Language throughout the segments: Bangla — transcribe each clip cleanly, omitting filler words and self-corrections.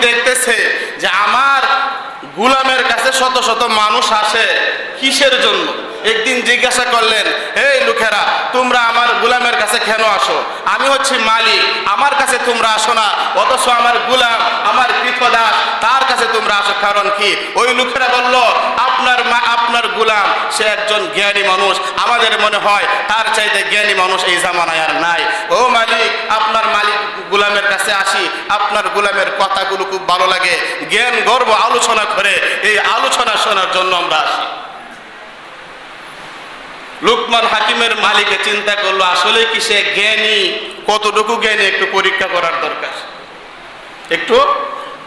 দেখতেছে যে আমার গোলামের কাছে শত শত মানুষ আসে কিসের জন্য। একদিন জিজ্ঞাসা করলেন, এই লোকেরা, তোমরা আমার গোলামের কাছে কেন আসো? আমি হচ্ছি মালিক, আমার কাছে তোমরা আসো না, অথচ আমার গোলাম, আমার কৃতদাস, তার কাছে তোমরা আসো, কারণ কি? ওই লোকেরা বলল, আপনার গোলাম সে একজন জ্ঞানী মানুষ, আমাদের মনে হয় তার চাইতে জ্ঞানী মানুষ এই জামানায় আর নাই। ও মালিক, আপনার মালিক গোলামের কাছে আসি, আপনার গোলামের কথাগুলো খুব ভালো লাগে, জ্ঞান গর্ব আলোচনা করে, এই আলোচনা শোনার জন্য আমরা আসি। লুকমান হাকিমের মালিকে চিন্তা করলো, আসলে কি সে জ্ঞানী? কতটুকু জ্ঞানী একটু পরীক্ষা করার দরকার, একটু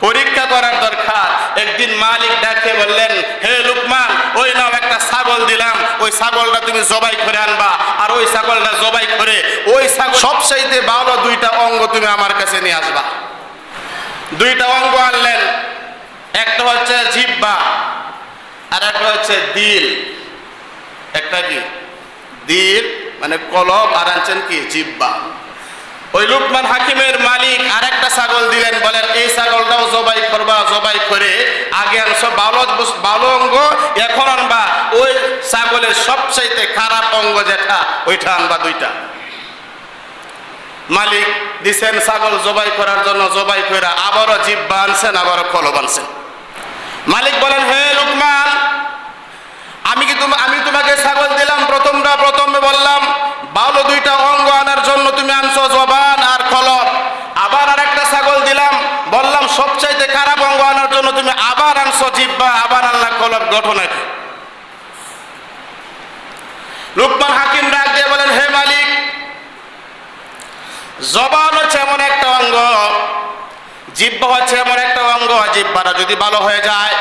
পরীক্ষা করার দরকার। একদিন মালিক ডাকে বললেন, হে লুকমান, ওই নাও একটা ছাগল দিলাম, ওই ছাগলটা তুমি জবাই করে আনবা, আর ওই ছাগলটা জবাই করে ওই ছাগল সবচাইতে ভালো দুইটা অঙ্গ তুমি আমার কাছে নিয়ে আসবা। দুইটা অঙ্গ আনলেন, একটা হচ্ছে জিহ্বা আর একটা হচ্ছে দিল। একটা কি দিল মানে কলব, আর আনছেন কি জিহ্বা। ওই লুকমান হাকিমের মালিক আর একটা ছাগল দিলেন, বলেন এই ছাগলটাও জবাই করবা, জবাই করে আগে আনছো ভালো অঙ্গ, এখন আনবা ওই ছাগলের সবচাইতে খারাপ অঙ্গ যেটা, ওইটা আনবা দুইটা। মালিক দিছেন ছাগল জবাই করার জন্য, জবাই করে আবারও জিহ্বা আনছেন, আবারও কলব আনছেন। মালিক বলেন, হে লুকমান, আমি তোমাকে ছাগল দিলাম, প্রথমে বললাম ভালো দুইটা অঙ্গ আনার জন্য তুমি আনছো জবান আর কলব। আবার আর একটা ছাগল দিলাম, বললাম সবচাইতে খারাপ অঙ্গ আনার জন্য তুমি আবার আনছো জিহ্বা, আবার আনলা কলব। ঘটনা কি? লুকমান হাকিম ডাক দিয়ে বলেন, হে মালিক, জবান হচ্ছে এমন একটা অঙ্গ, জিহ্বা হচ্ছে এমন একটা অঙ্গ, জিহ্বাটা যদি ভালো হয়ে যায়,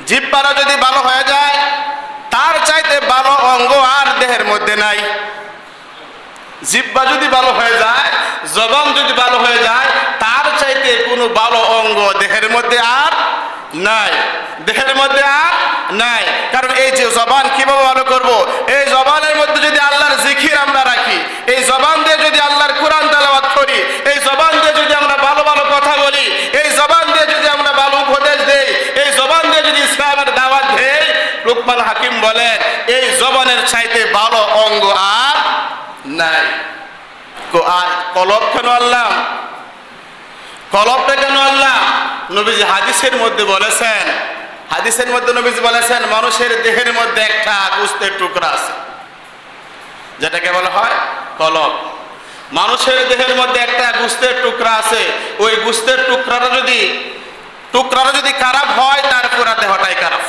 জিহ্বাটা যদি ভালো হয়ে যায়, তার চাইতে ভালো অঙ্গ আর দেহের মধ্যে নাই। জিহ্বা যদি ভালো হয়ে যায়, জবান যদি ভালো হয়ে যায়, তার চাইতে কোনো ভালো অঙ্গ দেহের মধ্যে আর নাই, দেহের মধ্যে আর নাই। কারণ এই যে জবান কিভাবে ভালো করব? এই জবানের মধ্যে যদি আল্লাহর জিকির আমরা রাখি, এই জবান দিয়ে যদি আল্লাহর কোরআন তেলাওয়াত করি, এই জবান দিয়ে যদি আমরা ভালো ভালো কথা বলি, এই জবান দিয়ে যদি আমরা ভালো উপদেশ দেই, এই জবান দিয়ে যদি ইসলামের দাওয়াত দেই, লুকমান হাকিম বলেন এই জবানের চাইতে ভালো অঙ্গ আর নাই। আর কলব কেন আনলাম? কলবটা কেন আনলাম? নবীজি হাদিসের মধ্যে বলেছেন, নবীজি বলেছেন, মানুষের দেহের মধ্যে একটা গোশতের টুকরা আছে, যেটাকে বলা হয় কলব। মানুষের দেহের মধ্যে একটা গোশতের টুকরা আছে, ওই গোশতের টুকরাটা যদি খারাপ হয়, তার পুরা দেহটাই খারাপ,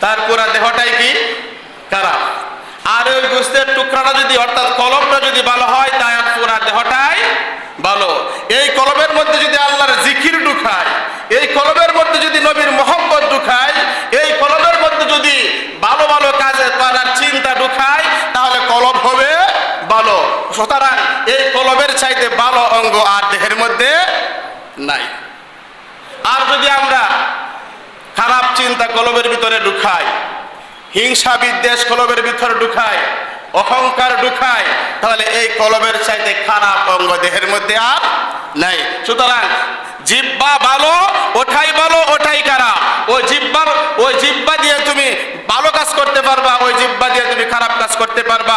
তার পুরা দেহটাই কি খারাপ। আর ওই গোশতের টুকরাটা যদি, অর্থাৎ কলবটা যদি ভালো হয়, তার পুরা দেহটাই ভালো। এই কলবের মধ্যে যদি আল্লাহর জিকির ঢুকায়, এই কলবের মধ্যে যদি নবীর মহব্বত ঢুকায়, এই কলবের মধ্যে যদি ভালো ভালো কাজে করার চিন্তা ঢুকায়, তাহলে কলব হবে ভালো। সুতরাং এই কলবের চাইতে ভালো অঙ্গ আর দেহের মধ্যে নাই। আর যদি আমরা খারাপ চিন্তা কলবের ভিতরে ঢুকাই, হিংসা বিদ্বেষ কলবের ভিতরে ঢুকাই, অহংকার ঢুকায়, তাহলে এই কলবের চাইতে খারাপ অঙ্গ দেহের মধ্যে আর নাই। সুতরাং জিহ্বা ভালো, ওঠাই ভালো, ওঠাই খারাপ। ওই জিহ্বা দিয়ে তুমি ভালো কাজ করতে পারবা, ওই জিহ্বা দিয়ে তুমি খারাপ কাজ করতে পারবা।